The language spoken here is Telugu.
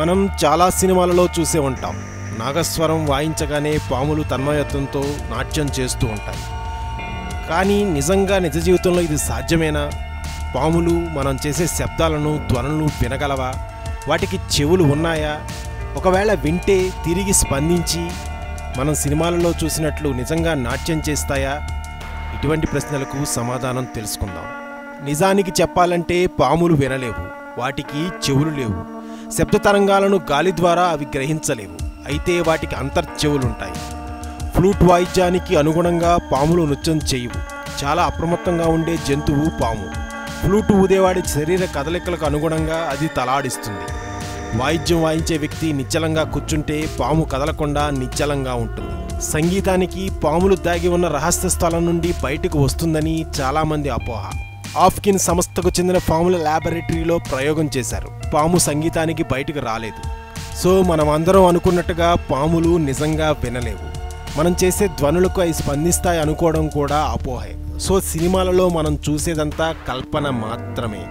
మనం చాలా సినిమాలలో చూసే ఉంటాం. నాగస్వరం వాయించగానే పాములు తన్మయత్వంతో నాట్యం చేస్తూ ఉంటాయి. కానీ నిజంగా నిజ జీవితంలో ఇది సాధ్యమేనా? పాములు మనం చేసే శబ్దాలను, ధ్వనులను వినగలవా? వాటికి చెవులు ఉన్నాయా? ఒకవేళ వింటే తిరిగి స్పందించి మనం సినిమాలలో చూసినట్లు నిజంగా నాట్యం చేస్తాయా? ఇటువంటి ప్రశ్నలకు సమాధానం తెలుసుకుందాం. నిజానికి చెప్పాలంటే పాములు వినలేవు, వాటికి చెవులు లేవు. శబ్ద తరంగాలను గాలి ద్వారా అవి గ్రహించలేవు. అయితే వాటికి అంతర్చెవులుంటాయి. ఫ్లూట్ వాయిద్యానికి అనుగుణంగా పాములు నృత్యం చేయవు. చాలా అప్రమత్తంగా ఉండే జంతువు పాము. ఫ్లూట్ ఊదేవాడి శరీర కదలికలకు అనుగుణంగా అది తలాడిస్తుంది. వాయిద్యం వాయించే వ్యక్తి నిశ్చలంగా కూర్చుంటే పాము కదలకుండా నిశ్చలంగా ఉంటుంది. సంగీతానికి పాములు దాగి ఉన్న రహస్య స్థలం నుండి బయటకు వస్తుందని చాలామంది అపోహ. ఆఫ్కిన్ సంస్థకు చెందిన పాముల ల్యాబొరేటరీలో ప్రయోగం చేశారు. పాము సంగీతానికి బయటకు రాలేదు. సో మనం అందరం అనుకున్నట్టుగా పాములు నిజంగా వినలేవు. మనం చేసే ధ్వనులకు అవి స్పందిస్తాయి అనుకోవడం కూడా అపోహే. సో సినిమాలలో మనం చూసేదంతా కల్పన మాత్రమే.